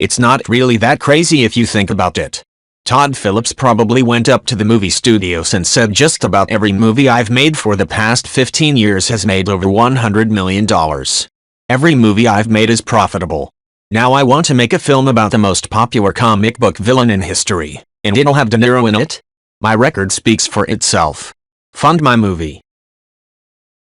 It's not really that crazy if you think about it. Todd Phillips probably went up to the movie studios and said just about every movie I've made for the past 15 years has made over $100 million. Every movie I've made is profitable. Now I want to make a film about the most popular comic book villain in history, and it'll have De Niro in it? My record speaks for itself. Fund my movie.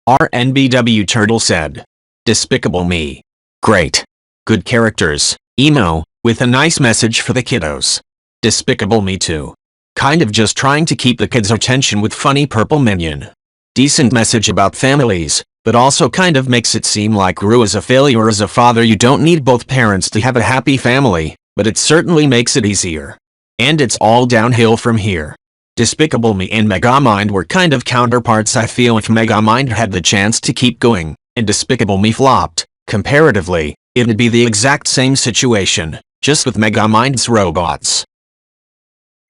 RNBW Turtle said. Despicable Me. Great. Good characters, emo, with a nice message for the kiddos. Despicable Me too. Kind of just trying to keep the kids' attention with funny purple minion. Decent message about families, but also kind of makes it seem like Gru is a failure as a father. You don't need both parents to have a happy family, but it certainly makes it easier. And it's all downhill from here. Despicable Me and Megamind were kind of counterparts. I feel if Megamind had the chance to keep going, and Despicable Me flopped, comparatively, it'd be the exact same situation, just with Megamind's robots.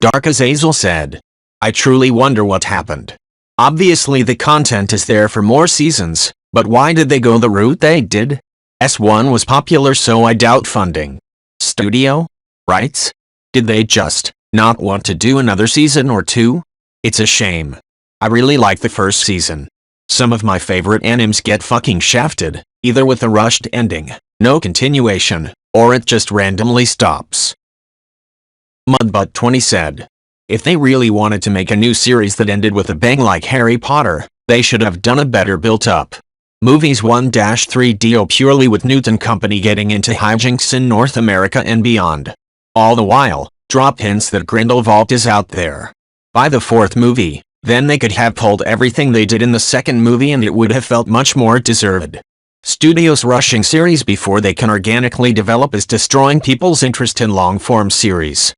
Dark Azazel said. I truly wonder what happened. Obviously the content is there for more seasons, but why did they go the route they did? S1 was popular, so I doubt funding. Studio? Rights? Did they just not want to do another season or two? It's a shame. I really like the first season. Some of my favorite animes get fucking shafted, either with a rushed ending, no continuation, or it just randomly stops. Mudbutt20 said. If they really wanted to make a new series that ended with a bang like Harry Potter, they should have done a better built-up. Movies 1-3 deal purely with Newt and company getting into hijinks in North America and beyond. All the while, drop hints that Grindelwald is out there. By the fourth movie, then they could have pulled everything they did in the second movie and it would have felt much more deserved. Studios rushing series before they can organically develop is destroying people's interest in long-form series.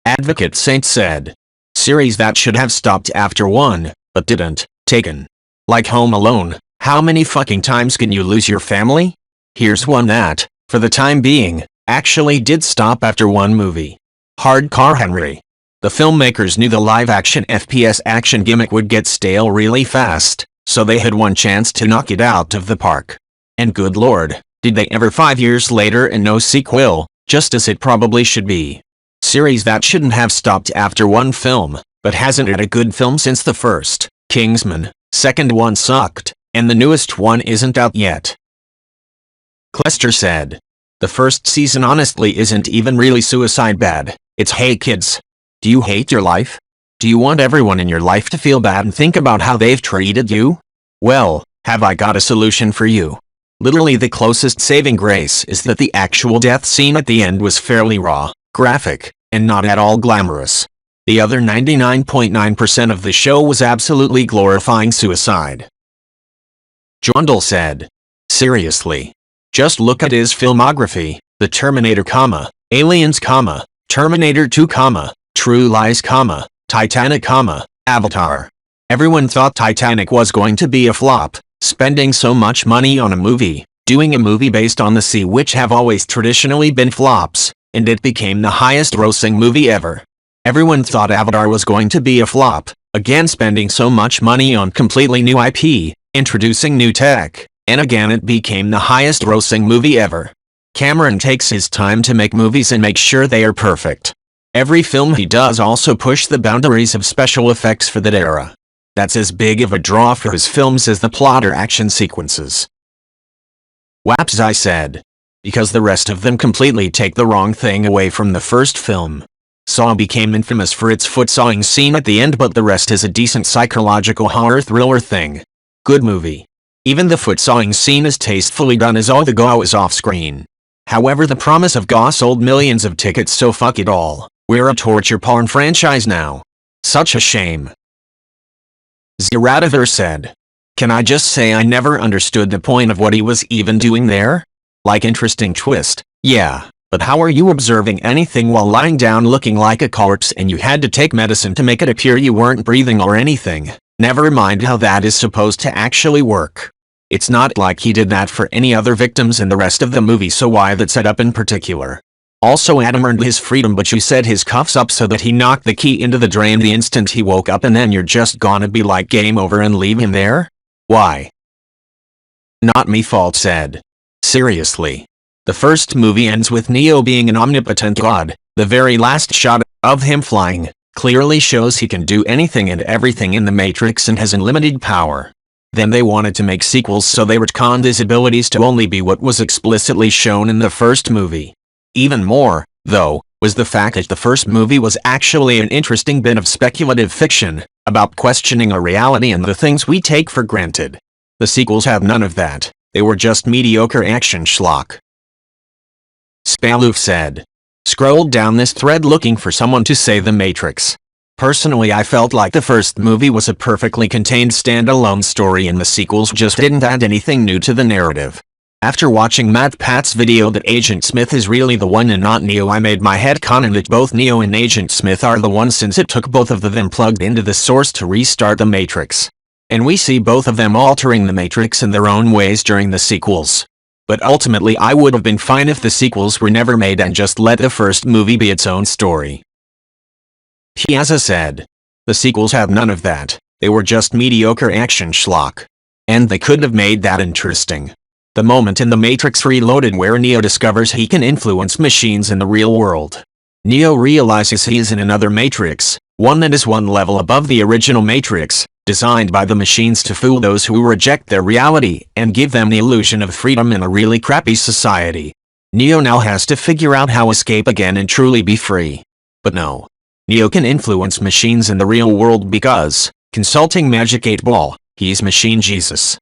Advocate Saint said. Series that should have stopped after one, but didn't, Taken. Like Home Alone, how many fucking times can you lose your family? Here's one that, for the time being, actually did stop after one movie. Hard Car Henry. The filmmakers knew the live-action FPS action gimmick would get stale really fast, so they had one chance to knock it out of the park. And good lord, did they ever 5 years later and no sequel, just as it probably should be. Series that shouldn't have stopped after one film, but hasn't had a good film since the first, Kingsman, second one sucked, and the newest one isn't out yet. Clester said. The first season honestly isn't even really suicide bad, it's hey kids. Do you hate your life? Do you want everyone in your life to feel bad and think about how they've treated you? Well, have I got a solution for you. Literally the closest saving grace is that the actual death scene at the end was fairly raw, graphic, and not at all glamorous. The other 99.9% of the show was absolutely glorifying suicide. Jondal said. Seriously. Just look at his filmography, The Terminator, Aliens, Terminator 2, True Lies, Titanic, Avatar. Everyone thought Titanic was going to be a flop, spending so much money on a movie, doing a movie based on the sea, which have always traditionally been flops, and it became the highest grossing movie ever. Everyone thought Avatar was going to be a flop, again spending so much money on completely new IP, introducing new tech, and again it became the highest grossing movie ever. Cameron takes his time to make movies and make sure they are perfect. Every film he does also push the boundaries of special effects for that era. That's as big of a draw for his films as the plot or action sequences. Wapzai said. Because the rest of them completely take the wrong thing away from the first film. Saw became infamous for its foot-sawing scene at the end, but the rest is a decent psychological horror thriller thing. Good movie. Even the foot-sawing scene is tastefully done as all the gore is off-screen. However, the promise of gore sold millions of tickets, so fuck it all. We're a torture porn franchise now. Such a shame. Zerativer said. Can I just say I never understood the point of what he was even doing there? Like, interesting twist, yeah, but how are you observing anything while lying down looking like a corpse and you had to take medicine to make it appear you weren't breathing or anything? Never mind how that is supposed to actually work. It's not like he did that for any other victims in the rest of the movie, so why that setup in particular? Also, Adam earned his freedom, but you set his cuffs up so that he knocked the key into the drain the instant he woke up, and then you're just gonna be like game over and leave him there? Why? Not me fault said. Seriously. The first movie ends with Neo being an omnipotent god. The very last shot of him flying clearly shows he can do anything and everything in the Matrix and has unlimited power. Then they wanted to make sequels, so they retconned his abilities to only be what was explicitly shown in the first movie. Even more, though, was the fact that the first movie was actually an interesting bit of speculative fiction, about questioning our reality and the things we take for granted. The sequels have none of that. They were just mediocre action schlock. Spaloof said. Scrolled down this thread looking for someone to say The Matrix. Personally, I felt like the first movie was a perfectly contained standalone story and the sequels just didn't add anything new to the narrative. After watching Matt Pat's video that Agent Smith is really the one and not Neo, I made my headcanon that both Neo and Agent Smith are the one, since it took both of them plugged into the source to restart the Matrix. And we see both of them altering the Matrix in their own ways during the sequels. But ultimately I would have been fine if the sequels were never made and just let the first movie be its own story. Piazza said. The sequels have none of that. They were just mediocre action schlock. And they could have made that interesting. The moment in The Matrix Reloaded where Neo discovers he can influence machines in the real world. Neo realizes he is in another Matrix, one that is one level above the original Matrix, designed by the machines to fool those who reject their reality and give them the illusion of freedom in a really crappy society. Neo now has to figure out how to escape again and truly be free. But no. Neo can influence machines in the real world because, consulting Magic 8 Ball, he's Machine Jesus.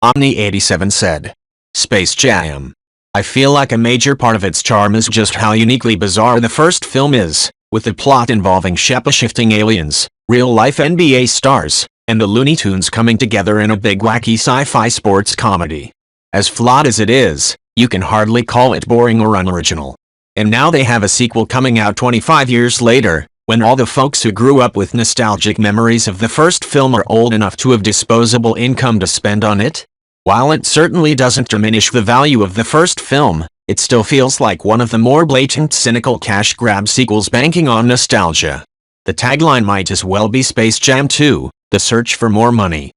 Omni87 said. Space Jam. I feel like a major part of its charm is just how uniquely bizarre the first film is, with the plot involving shape-shifting aliens, real-life NBA stars, and the Looney Tunes coming together in a big wacky sci-fi sports comedy. As flawed as it is, you can hardly call it boring or unoriginal. And now they have a sequel coming out 25 years later, when all the folks who grew up with nostalgic memories of the first film are old enough to have disposable income to spend on it. While it certainly doesn't diminish the value of the first film, it still feels like one of the more blatant cynical cash grab sequels banking on nostalgia. The tagline might as well be Space Jam 2, The Search for More Money.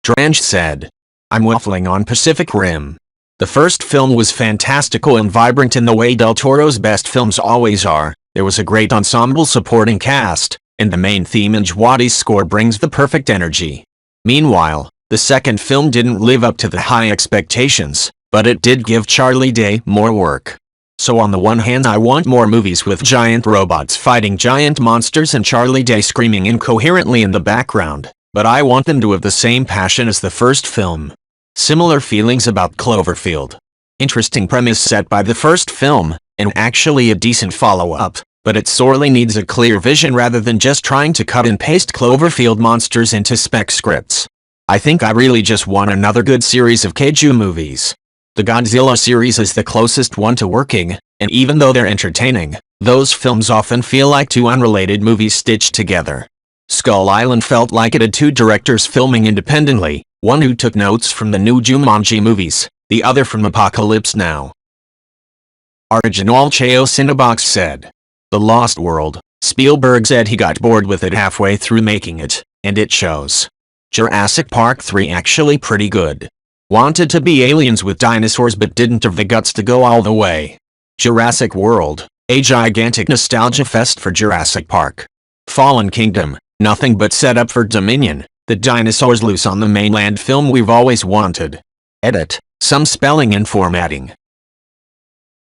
Drange said. I'm waffling on Pacific Rim. The first film was fantastical and vibrant in the way Del Toro's best films always are. There was a great ensemble supporting cast, and the main theme and Jawadi's score brings the perfect energy. Meanwhile, the second film didn't live up to the high expectations, but it did give Charlie Day more work. So on the one hand, I want more movies with giant robots fighting giant monsters and Charlie Day screaming incoherently in the background, but I want them to have the same passion as the first film. Similar feelings about Cloverfield. Interesting premise set by the first film, and actually a decent follow-up, but it sorely needs a clear vision rather than just trying to cut and paste Cloverfield monsters into spec scripts. I think I really just want another good series of kaiju movies. The Godzilla series is the closest one to working, and even though they're entertaining, those films often feel like two unrelated movies stitched together. Skull Island felt like it had two directors filming independently, one who took notes from the new Jumanji movies, the other from Apocalypse Now. Original Cheo Cinebox said. The Lost World. Spielberg said he got bored with it halfway through making it, and it shows. Jurassic Park 3 actually pretty good. Wanted to be aliens with dinosaurs but didn't have the guts to go all the way. Jurassic World. A gigantic nostalgia fest for Jurassic Park. Fallen Kingdom. Nothing but setup for Dominion, the dinosaurs loose on the mainland film we've always wanted. Edit. Some spelling and formatting.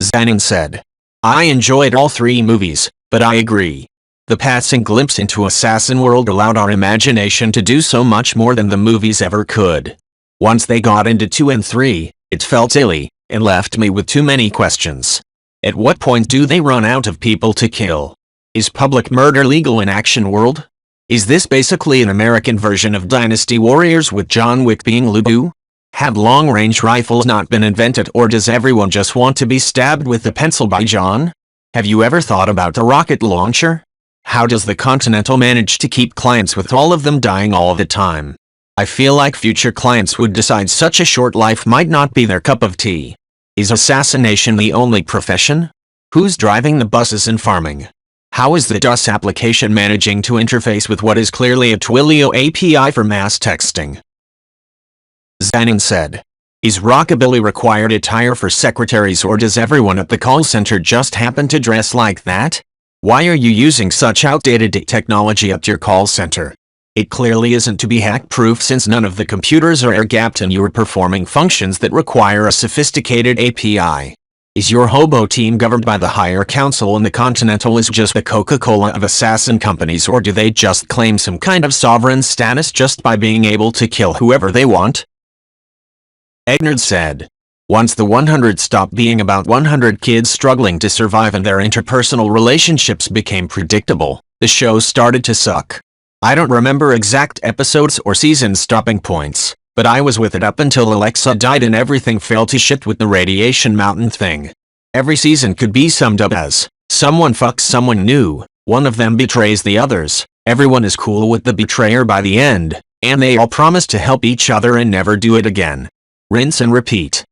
Zanin said. I enjoyed all three movies, but I agree. The passing glimpse into Assassin World allowed our imagination to do so much more than the movies ever could. Once they got into 2 and 3, it felt silly, and left me with too many questions. At what point do they run out of people to kill? Is public murder legal in Action World? Is this basically an American version of Dynasty Warriors with John Wick being Lubu? Have long-range rifles not been invented, or does everyone just want to be stabbed with a pencil by John? Have you ever thought about a rocket launcher? How does the Continental manage to keep clients with all of them dying all the time? I feel like future clients would decide such a short life might not be their cup of tea. Is assassination the only profession? Who's driving the buses and farming? How is the DOS application managing to interface with what is clearly a Twilio API for mass texting? Zanin said. Is rockabilly required attire for secretaries, or does everyone at the call center just happen to dress like that? Why are you using such outdated technology at your call center? It clearly isn't to be hack-proof, since none of the computers are air-gapped and you are performing functions that require a sophisticated API. Is your hobo team governed by the higher council and the Continental is just the Coca-Cola of assassin companies, or do they just claim some kind of sovereign status just by being able to kill whoever they want? Egnard said. Once the 100 stopped being about 100 kids struggling to survive and their interpersonal relationships became predictable, the show started to suck. I don't remember exact episodes or season stopping points, but I was with it up until Alexa died and everything fell to shit with the Radiation Mountain thing. Every season could be summed up as, someone fucks someone new, one of them betrays the others, everyone is cool with the betrayer by the end, and they all promise to help each other and never do it again. Rinse and repeat.